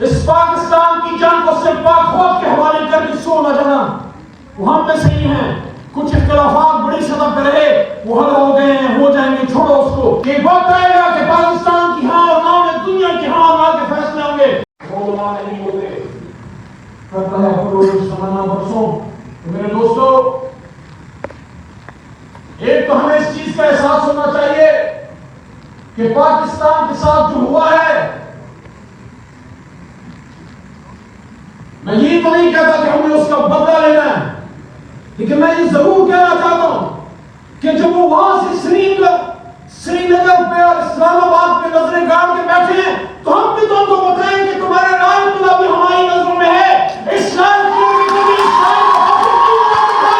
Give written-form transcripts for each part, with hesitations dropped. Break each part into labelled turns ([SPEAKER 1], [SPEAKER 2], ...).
[SPEAKER 1] اس پاکستان کی جنگ کو صرف پاک خود کے حوالے کر کے سونہ جانا وہ ہم میں سے ہی ہیں. کچھ اختلافات بڑی سطح پہ رہے وہ حل ہو گئے ہیں, ہو جائیں گے, چھوڑو اس کو. یہ وقت آئے گا کہ پاکستان کی ہاں اور نہ میں دنیا کی ہاں اور نہ کے فیصلے ہوں گے. وہ علماء نہیں ہوتے کرتا ہے پروش سمانا برسوں. میرے دوستو, ایک تو ہمیں اس چیز کا احساس ہونا چاہیے کہ پاکستان کے ساتھ جو ہوا ہے, میں یہ تو نہیں کہتا کہ ہم نے اس کا بدلہ لینا ہے, لیکن میں یہ ضرور کہنا چاہتا ہوں کہ جب وہ وہاں سے سری نگر پہ اور اسلام آباد پہ نظریں گاڑ کے بیٹھے ہیں تو ہم بھی تو ان کو بتائیں کہ تمہارے رائے خدا بھی ہماری نظروں میں ہے. اسلام کی کبھی اسلام کو حاصل نہیں ہوتا تھا.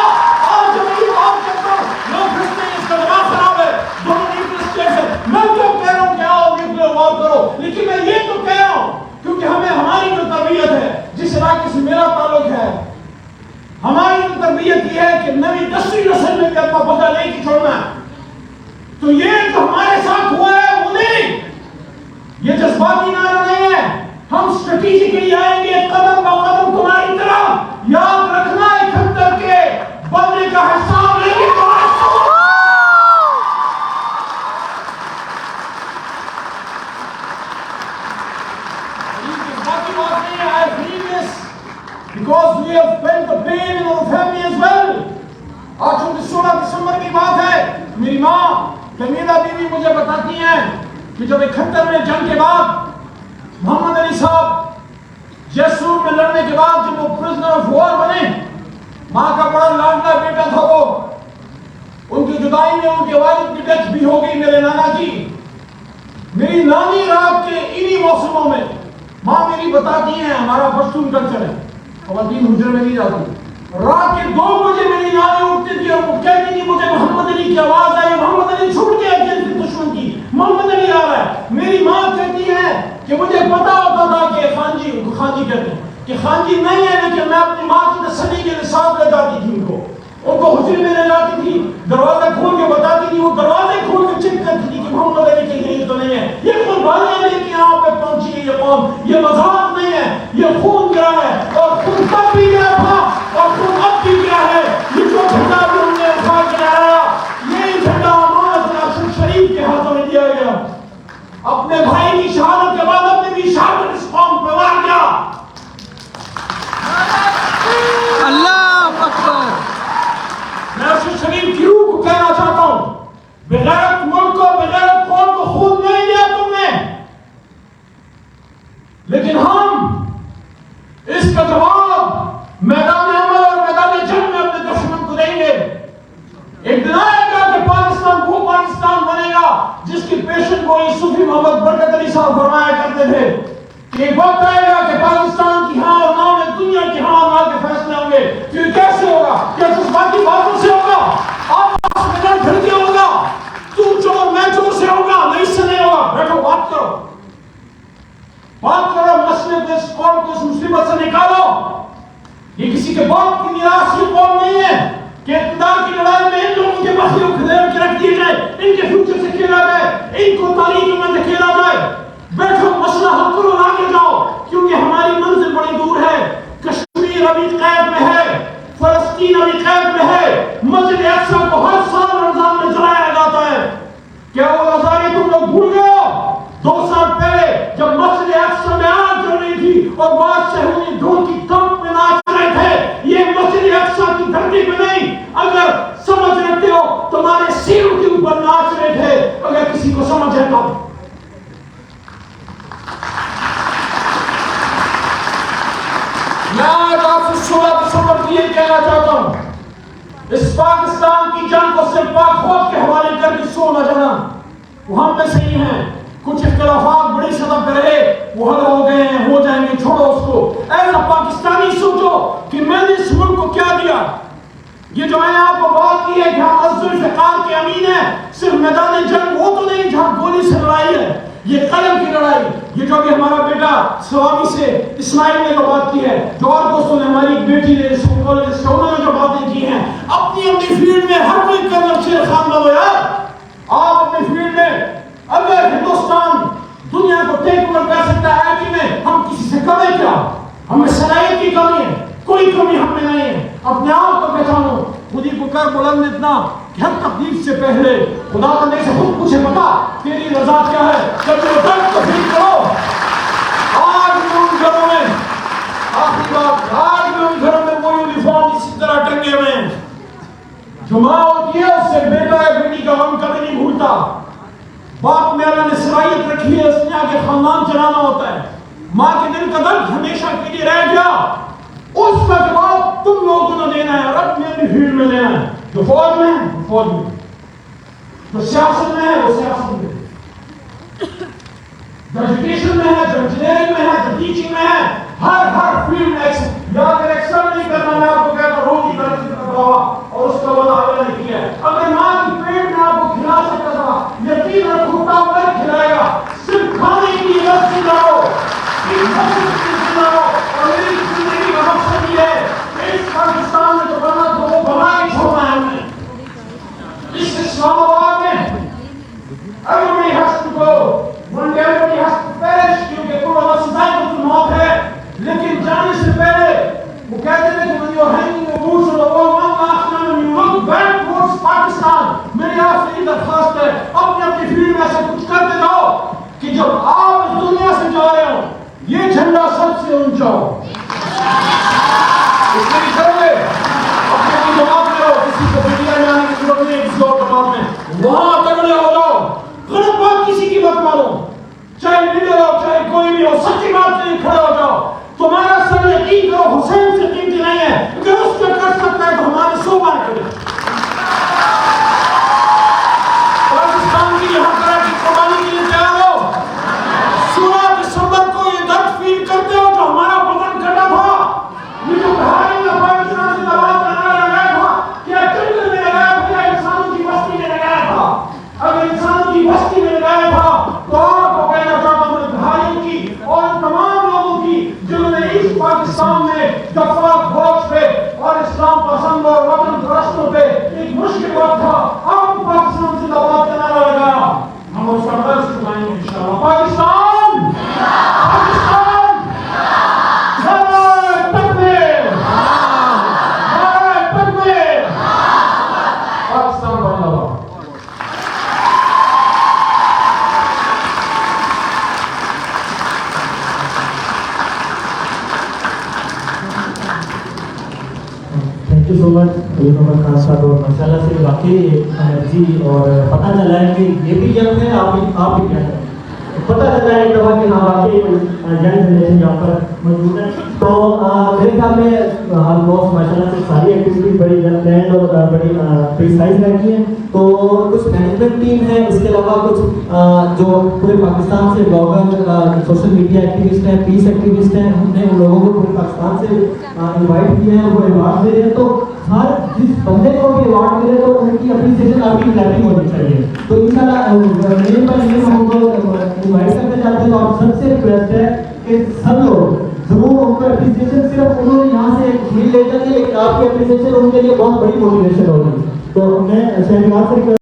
[SPEAKER 1] اور جب یہ بات کرتا ہوں لوگ سمجھتے ہیں اس کا دماغ خراب ہے, دونوں نیوکلیر اسٹیٹس ہے. میں کیوں کہہ رہا ہوں کہ آؤ نیوکلیر وار کرو, لیکن میں یہ تو کہہ رہا ہوں کیونکہ ہمیں ہماری جو تربیت ہے, جس علاقے سے میرا تعلق ہے, ہماری جو تربیت یہ ہے کہ نئی 10ویں نسل میں بھی اپنا بدلہ لے کے چھوڑنا ہے. تو یہ جو ہمارے ساتھ ہوا ہے وہ نہیں, یہ جذباتی نعرہ نہیں ہے. ہم اسٹریٹجیکلی آئیں گے قدم با قدم تمہاری طرح. یاد رکھنا 71 کے بدلے کا حساب لیں گے تمہارے ساتھ. یہ جذباتی بات نہیں ہے. I feel this because we have felt the pain in our family as well. آج چونکہ 16 دسمبر کی بات ہے, میری ماں تمیدہ بیوی مجھے بتاتی ہیں کہ جب 71 میں جنگ کے بعد محمد علی صاحب جیسور میں لڑنے کے بعد جب وہ پرزنر آف وار بنے, ماں کا بڑا لاڈلا بیٹا تھا وہ, ان کی جدائی میں ان کے والد کی ڈیتھ بھی ہو گئی, میرے نانا جی. میری نانی رات کے انہی موسموں میں, ماں میری بتاتی ہیں, ہمارا پشتون کلچر ہے, خواتین حجرے میں نہیں جاتی, رات کے 2 بجے میری نانی اٹھتی تھی اور وہ کہتی تھی مجھے محمد علی کی آواز آئی, محمد علی چھوٹ گیا جیسے دشمن کی, محمد علی آ رہا ہے. میری ماں کہتی ہے کہ مجھے پتا ہوتا تھا کہ خان جی کہتے ہیں کہ خان جی نہیں ہے, لیکن میں اپنی ماں کی تسلی کے لیے ساتھ لے جاتی تھی ان کو حجرے میں لے جاتی تھی, دروازہ کھول کے بتاتی تھی, وہ دروازے کھول کے چیک کرتی تھی کہ محمد علی کے لیے تو نہیں ہے. یہ قربانیاں لے کے یہاں پہ پہنچی ہے یہ قوم, یہ مذاق نہیں ہے, یہ خون گرا ہے, اور خون تب بھی گیا تھا اور خون اب بھی گیا ہے. یہ جو جھنڈا بھی ہم نے اٹھا کے لایا, یہ جھنڈا ہمارا شریف کے ہاتھوں میں دیا گیا. اپنے بھائی کی شہادت کے بعد اپنے بھی شہادت اس قوم پہ وار گیا. اللہ اکبر. میں اس شریف کی روح کو کہنا چاہتا ہوں, بغیرت ملک کو, بغیرت قوم کو خون نہیں دیا تم نے, لیکن ہم اس کا جواب میدان عمل اور میدان جنگ میں اپنے دشمن کو دیں گے. ایک دن آئے گا کہ پاکستان وہ پاکستان بنے گا جس کی پیشن گوئی صوفی محمد برکت علی صاحب فرمایا کرتے تھے کہ ایک وقت آئے گا کہ پاکستان کی ہاں اور نہ میں دنیا کی ہاں اور نہ کے فیصلے ہوں گے. پھر کیسے ہوگا؟ کیا جذباتی باتوں سے ہوگا؟ آپس میں لڑ پھڑ کے ہوگا؟ تو چور میں چور سے ہوگا؟ نہیں, اس سے نہیں ہوگا. بیٹھو بات کرو, بات کرو, مسئلے کو اس قوم کو اس مصیبت سے نکالو. یہ کسی کے باپ کی میراث کی قوم نہیں ہے کہ اقتدار کی لڑائی میں ان لوگوں کے مسئلے کو کھدیر کے رکھ دیے جائے, ان کے فیوچر سے کھیلا جائے, ان کو تاریخ میں دھکیلا جائے. بیٹھو, مسئلہ حل کرو, آگے جاؤ, کیونکہ ہماری منزل بڑی دور ہے. کشمیر ابھی قید میں ہے, فلسطین ابھی قید میں ہے. مسجد اقصی کو ہر سال رمضان میں جلایا جاتا ہے. کیا وہ نظارے تم لوگ بھول گئے ہو 2 سال پہلے جب مسجد اقصی میں آگ چل رہی تھی اور بعض شہروں ڈھول کی کمپ میں ناچ رہے تھے؟ یہ مسجد اقصی کی دھرتی پہ نہیں. اگر سمجھ رہتے ہو تمہارے سیروں کے اوپر ناچ رہے تھے, اگر کسی کو سمجھ ہے تو. میں آج آپ سے 16 دسمبر کو یہ کہنا چاہتا ہوں, اس پاکستان کی جنگ کو صرف پاک خود کے حوالے کر کے سونہ جانا وہ ہم میں سے ہی ہیں. کچھ اختلافات بڑی سطح پہ رہے وہ حل ہو گئے ہیں, ہو جائیں گے, چھوڑو اس کو. ایسا پاکستانی سوچو کہ میں نے اس ملک کو کیا دیا. یہ جو میں نے آپ کو بات کی ہے کہ ہم عزل الفقار کے امین ہیں, صرف میدان جنگ وہ تو نہیں جہاں گولی سے لڑائی ہے, یہ قلم کی لڑائی. یہ جو ابھی ہمارا بیٹا سوامی سے اسماعیل نے جو بات کی ہے, جو اور دوستوں نے, ہماری بیٹی نے, انہوں نے جو باتیں کی ہیں, اپنی فیلڈ میں ہر کوئی کرنل شیر خان بنو. یار آپ اپنی فیلڈ میں اگر ہندوستان دنیا کو ٹیک اوور کر سکتا ہے کہ میں ہم کسی سے کم ہے کیا؟ ہمیں صلاحیت کی کمی ہے، کوئی کمی ہم میں نہیں ہے. اپنے آپ کو پہچانو، خود ہی کو کر بلند اتنا کہ ہر تقدیر سے پہلے خدا بندے سے خود پوچھے بتا تیری رضا کیا ہے. جب وہ درد کو فیل کرو. آج بھی ان گھروں میں آخری بات، آج بھی ان گھروں میں وہ یونیفارم اسی طرح ٹنگے ہوئے ہیں. جو ماں ہوتی ہے اس سے بیٹا یا بیٹی کا غم کبھی نہیں بھولتا. باپ میں اللہ نے صلاحیت رکھی ہے، اس نے آگے خاندان چلانا ہوتا ہے. ماں کے دل کا درد ہمیشہ کے لیے رہ گیا، اس کا جواب تم لوگوں نے دینا ہے اور اپنی اپنی فیلڈ میں دینا ہے. جو فوج میں ہے وہ فوج میں، جو سیاست میں ہے وہ سیاست میں، جو ایجوکیشن میں ہے، جو انجینئرنگ میں ہے، جو ٹیچنگ میں ہے، ہر فیلڈ میں. یا اگر ایکسل نہیں کرنا، میں آپ کو کہتا ہوں روٹی ترقی کا دعا اور اس کا وعدہ اللہ نے کیا ہے. اگر ماں کی پیٹ میں آپ کو کھلا سکتا تھا، یقین رکھو کر کھلائے گا. صرف کھانے کی عادت سے لاؤ، اور میری زندگی کا مقصد یہ ہے کہ اس پاکستان میں جو بنا تو وہ بنا کے چھوڑنا ہے ہم نے. اس اسلام آباد میں everybody has to go, one day everybody has to perish, کیونکہ کوئی اللہ سزائے کو موت ہے. لیکن جانے سے پہلے وہ کہتے ہیں کہ when you are hanging the boots of the wall, one last time when you look back towards Pakistan, میری آپ سے یہ درخواست ہے اپنی اپنی فیلڈ میں سے کچھ کرتے جاؤ کہ جب آپ اس دنیا سے جا رہے ہو یہ جھنڈا سب سے اونچا ہو. اس لیے کرو گے اپنے کی جواب کرو، کسی کو میڈیا میں آنے کی ضرورت نہیں، کسی اور جواب میں وہاں تگڑے ہو جاؤ. غلط بات کسی کی مت مانو، چاہے لیڈر ہو چاہے کوئی بھی ہو، سچی بات سے کھڑے ہو جاؤ. تمہارا سر یقین کرو حسین سے قیمتی نہیں ہے، اگر اس پہ کر سکتا ہے تو ہمارے 100 بار کرے. پاکستان کی یہاں طرح کی قربانی کے لیے تیار ہو. 16 دسمبر کو یہ درد فیل کرتے ہو جو ہمارا وطن کٹا تھا. یہ جو بھائی نے پاکستان سے دباؤ کا نعرہ لگایا تھا، کیا جنگل میں لگایا تھا یا انسانوں کی بستی میں لگایا تھا؟ اگر انسانوں کی بستی میں لگایا تھا تو آپ کو کہنا چاہتا ہوں اپنے بھائیوں کی اور تمام لوگوں کی جنہوں نے اس پاکستان میں جفاق فوج پہ اور اسلام پسند اور وطن پرستوں پہ ایک مشکل وقت تھا، آپ کو پاکستان سے دباؤ کا نعرہ لگایا. ہم اس کا درس چکائیں گے انشاءاللہ. پاکستان پاکستان نعرہ تکبیر، نعرہ تکبیر، پاکستان زندہ باد.
[SPEAKER 2] تھینک یو سو مچ محمد خان صاحب. اور ماشاء اللہ سے واقعی انرجی اور پتہ چلا ہے کہ یہ بھی ینگ ہے، آپ بھی ینگ ہیں. پتہ چلا ہے ایک دفعہ کہ ہاں واقعی ینگ جنریشن یہاں پر موجود ہے. تو میرے خیال میں آلموسٹ ماشاء اللہ سے ساری ایکٹیویٹیز بڑی ویل پلانڈ اور بڑی پریسائز رہتی ہیں. تو کچھ مینجمنٹ ٹیم ہے، اس کے علاوہ کچھ جو پورے پاکستان سے بلاگر، سوشل میڈیا ایکٹیوسٹ ہیں، پیس ایکٹیوسٹ ہیں، ہم نے ان لوگوں کو پورے پاکستان سے انوائٹ کیا ہے، وہ ایوارڈ دے رہے ہیں. تو ہر جس بندے کو بھی ایوارڈ ملے تو ان کی اپریسیشن آپ کی کلیپنگ ہونی چاہیے. تو انشاءاللہ میرے پر یہ ہم کو انوائٹ کرنا چاہتے ہیں. تو آپ سب سے ریکویسٹ ہے کہ سب لوگ ضرور ان کو اپریسیشن، صرف انہوں نے یہاں سے ایک میل لے کر کے آپ کی اپریسیشن ان کے لیے بہت بڑی موٹیویشن ہوگی. تو میں شہریار سے